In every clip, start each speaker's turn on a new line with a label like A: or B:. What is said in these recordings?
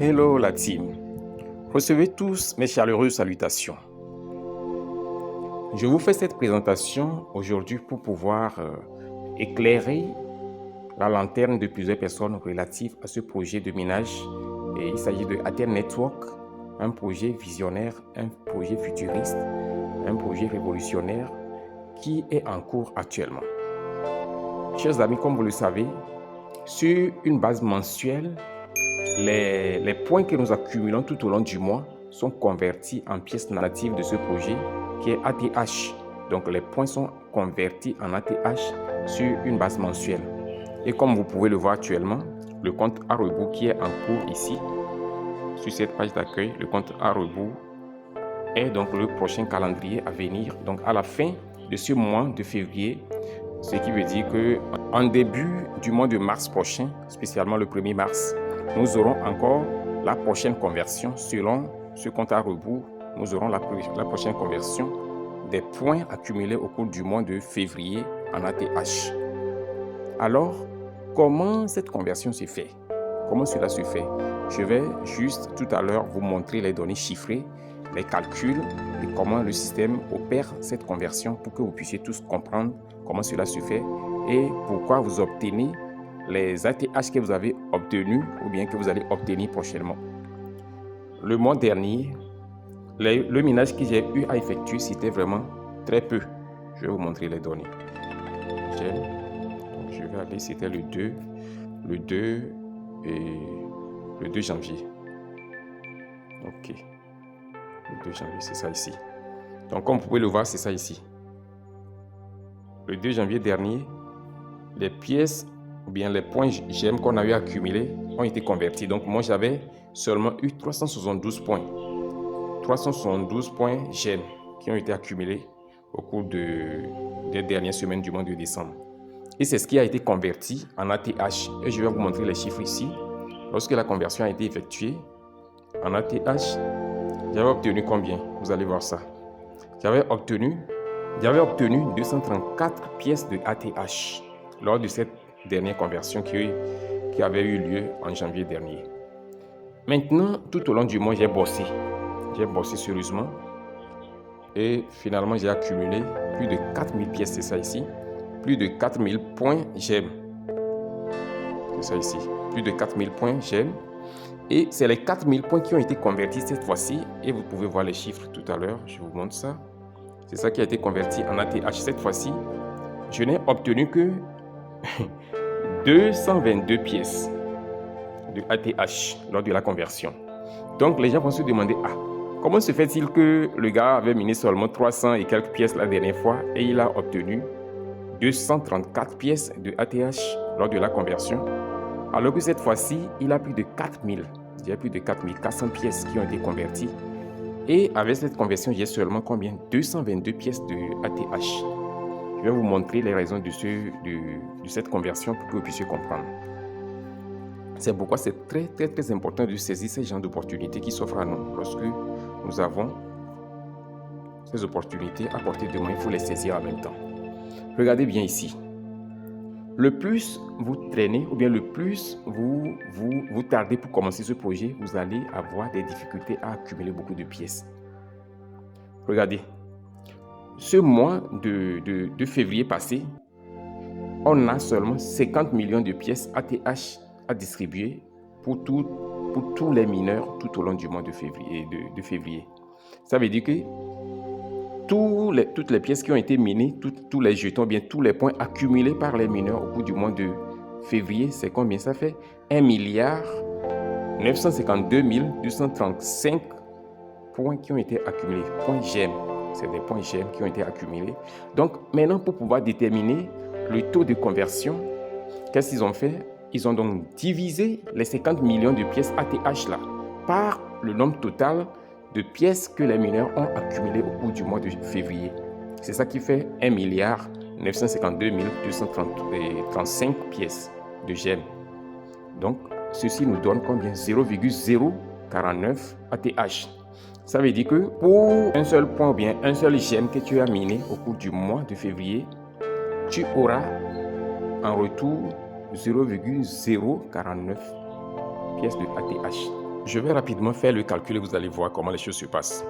A: Hello la team, recevez tous mes chaleureuses salutations. Je vous fais cette présentation aujourd'hui pour pouvoir éclairer la lanterne de plusieurs personnes relatives à ce projet de minage. Et il s'agit de ATN Network, un projet visionnaire, un projet futuriste, un projet révolutionnaire qui est en cours actuellement. Chers amis, comme vous le savez, sur une base mensuelle, les points que nous accumulons tout au long du mois sont convertis en pièces natives de ce projet qui est ATH. Donc les points sont convertis en ATH sur une base mensuelle. Et comme vous pouvez le voir actuellement, le compte à rebours qui est en cours ici, sur cette page d'accueil, le compte à rebours est donc le prochain calendrier à venir. Donc à la fin de ce mois de février, ce qui veut dire qu'en début du mois de mars prochain, spécialement le 1er mars, nous aurons encore la prochaine conversion selon ce compte à rebours. Nous aurons la prochaine conversion des points accumulés au cours du mois de février en ATH. Alors, comment cette conversion se fait? Comment cela se fait? Je vais juste tout à l'heure vous montrer les données chiffrées, les calculs et comment le système opère cette conversion pour que vous puissiez tous comprendre comment cela se fait et pourquoi vous obtenez les ATH que vous avez obtenus ou bien que vous allez obtenir prochainement. Le mois dernier, le minage que j'ai eu à effectuer, c'était vraiment très peu. Je vais vous montrer les données. Donc, je vais aller, c'était le 2 janvier. Ok. Le 2 janvier, c'est ça ici. Donc, comme vous pouvez le voir, c'est ça ici. Le 2 janvier dernier, les pièces ou bien les points GEM qu'on a eu accumulés ont été convertis. Donc, moi, j'avais seulement eu 372 points. 372 points GEM qui ont été accumulés au cours des dernières semaines du mois de décembre. Et c'est ce qui a été converti en ATH. Et je vais vous montrer les chiffres ici. Lorsque la conversion a été effectuée en ATH, j'avais obtenu combien? Vous allez voir ça. J'avais obtenu 234 pièces de ATH lors de cette dernière conversion qui avait eu lieu en janvier dernier. Maintenant, tout au long du mois, j'ai bossé. J'ai bossé sérieusement. Et finalement, j'ai accumulé plus de 4000 pièces, c'est ça ici. Plus de 4000 points GEM. C'est ça ici. Plus de 4000 points GEM. Et c'est les 4000 points qui ont été convertis cette fois-ci. Et vous pouvez voir les chiffres tout à l'heure. Je vous montre ça. C'est ça qui a été converti en ATH cette fois-ci. Je n'ai obtenu que 222 pièces de ATH lors de la conversion. Donc les gens vont se demander, comment se fait-il que le gars avait miné seulement 300 et quelques pièces la dernière fois et il a obtenu 234 pièces de ATH lors de la conversion, alors que cette fois-ci, il a plus de 4000, il y a plus de 4400 pièces qui ont été converties. Et avec cette conversion, j'ai seulement combien? 222 pièces de ATH. Je vais vous montrer les raisons de cette conversion pour que vous puissiez comprendre. C'est pourquoi c'est très, très, très important de saisir ces genres d'opportunités qui s'offrent à nous. Lorsque nous avons ces opportunités à portée de main, il faut les saisir en même temps. Regardez bien ici. Le plus vous traînez ou bien le plus vous tardez pour commencer ce projet, vous allez avoir des difficultés à accumuler beaucoup de pièces. Regardez. Ce mois de février passé, on a seulement 50 millions de pièces ATH à distribuer pour tous les mineurs tout au long du mois de février. Ça veut dire que toutes les pièces qui ont été minées, tous les jetons, bien tous les points accumulés par les mineurs au cours du mois de février, c'est combien? Ça fait 1 952 235 points qui ont été accumulés, points GEM. C'est des points GEM qui ont été accumulés. Donc maintenant, pour pouvoir déterminer le taux de conversion, qu'est-ce qu'ils ont fait? Ils ont donc divisé les 50 millions de pièces ATH là par le nombre total de pièces que les mineurs ont accumulées au cours du mois de février. C'est ça qui fait 1 952 235 pièces de GEM. Donc, ceci nous donne combien? 0,049 ATH. Ça veut dire que pour un seul point ou bien un seul GEM que tu as miné au cours du mois de février, tu auras en retour 0,049 pièces de ATH. Je vais rapidement faire le calcul et vous allez voir comment les choses se passent.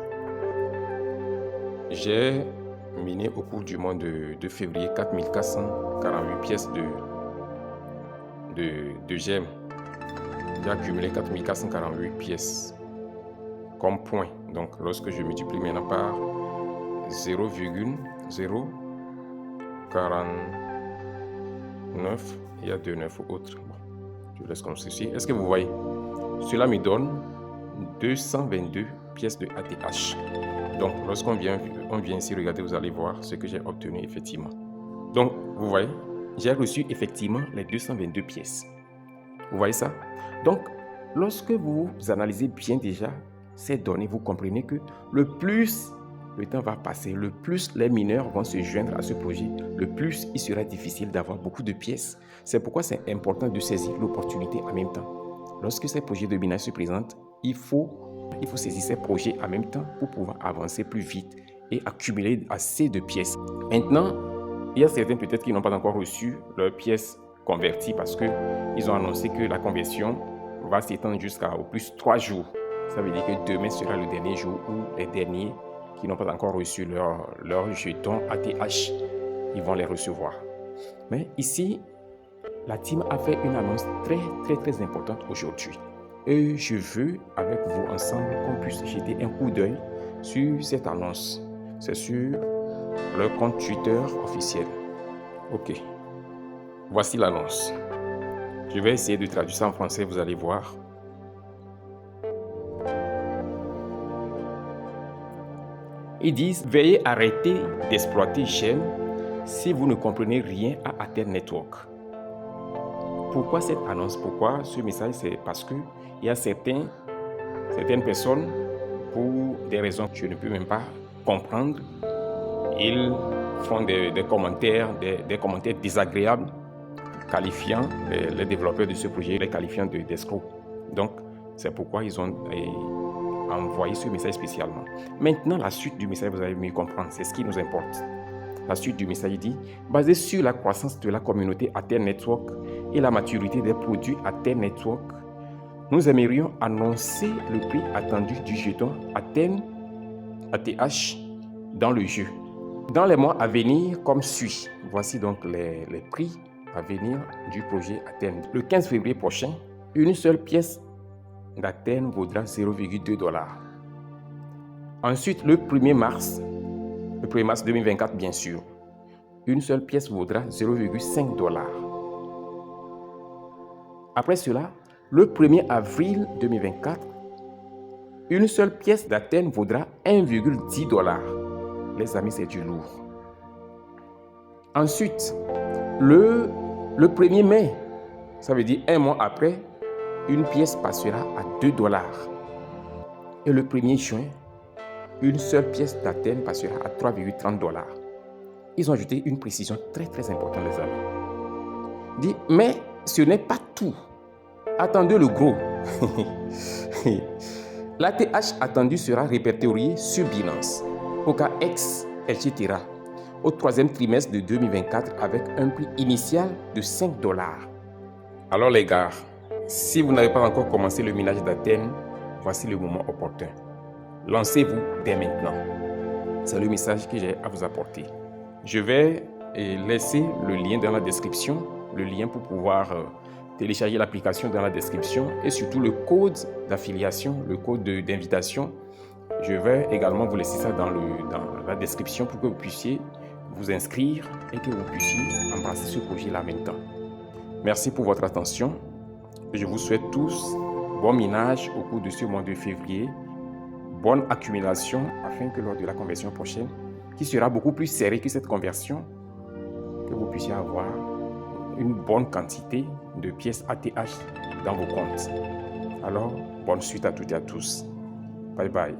A: J'ai miné au cours du mois de février 4448 pièces de gemmes. J'ai accumulé 4448 pièces comme point. Donc, lorsque je multiplie maintenant par 0,049, il y a 2 9 autres. Bon, je laisse comme ceci. Est-ce que vous voyez? Cela me donne 222 pièces de ATH. Donc, lorsqu'on vient ici regarder, vous allez voir ce que j'ai obtenu effectivement. Donc, vous voyez, j'ai reçu effectivement les 222 pièces. Vous voyez ça? Donc, lorsque vous analysez bien déjà ces données, vous comprenez que le plus le temps va passer, le plus les mineurs vont se joindre à ce projet, le plus il sera difficile d'avoir beaucoup de pièces. C'est pourquoi c'est important de saisir l'opportunité en même temps. Lorsque ces projets de minage se présentent, il faut saisir ces projets en même temps pour pouvoir avancer plus vite et accumuler assez de pièces. Maintenant, il y a certains peut-être qui n'ont pas encore reçu leurs pièces converties parce qu'ils ont annoncé que la conversion va s'étendre jusqu'à au plus 3 jours. Ça veut dire que demain sera le dernier jour où les derniers qui n'ont pas encore reçu leur jetons ATH, ils vont les recevoir. Mais ici, la team a fait une annonce très importante aujourd'hui. Et je veux avec vous ensemble qu'on puisse jeter un coup d'œil sur cette annonce. C'est sur leur compte Twitter officiel. Ok, voici l'annonce. Je vais essayer de traduire ça en français, vous allez voir. Ils disent, veuillez arrêter d'exploiter GEM si vous ne comprenez rien à Athènes Network. Pourquoi cette annonce? Pourquoi ce message? C'est parce qu'il y a certaines personnes, pour des raisons que je ne peux même pas comprendre, ils font des commentaires désagréables, qualifiant les développeurs de ce projet, les qualifiant d'escrocs. Donc, c'est pourquoi ils ont envoyé ce message spécialement. Maintenant, la suite du message, vous allez mieux comprendre, c'est ce qui nous importe. La suite du message dit, basé sur la croissance de la communauté Athènes Network et la maturité des produits Athènes Network, nous aimerions annoncer le prix attendu du jeton Athènes ATH dans le jeu. Dans les mois à venir, comme suit. Voici donc les prix à venir du projet Athènes. Le 15 février prochain, une seule pièce d'Athènes vaudra 0,2 $. Ensuite, le 1er mars 2024, bien sûr, une seule pièce vaudra 0,5 $. Après cela, le 1er avril 2024, une seule pièce d'Athènes vaudra 1,10 $. Les amis, c'est du lourd. Ensuite, le 1er mai, ça veut dire un mois après, une pièce passera à 2 $. Et le 1er juin, une seule pièce d'Athènes passera à 3,30 $. Ils ont ajouté une précision très importante, les amis. Dit, mais ce n'est pas tout. Attendez le gros. L'ATH attendu sera répertorié sur Binance, OKX, etc. au 3e trimestre de 2024 avec un prix initial de 5 $. Alors les gars, si vous n'avez pas encore commencé le minage d'Athènes, voici le moment opportun. Lancez-vous dès maintenant. C'est le message que j'ai à vous apporter. Je vais laisser le lien dans la description, le lien pour pouvoir télécharger l'application dans la description et surtout le code d'affiliation, le code d'invitation. Je vais également vous laisser ça dans la description pour que vous puissiez vous inscrire et que vous puissiez embrasser ce projet-là en même temps. Merci pour votre attention. Je vous souhaite tous bon minage au cours de ce mois de février. Bonne accumulation afin que lors de la conversion prochaine, qui sera beaucoup plus serrée que cette conversion, que vous puissiez avoir une bonne quantité de pièces ATH dans vos comptes. Alors, bonne suite à toutes et à tous. Bye bye.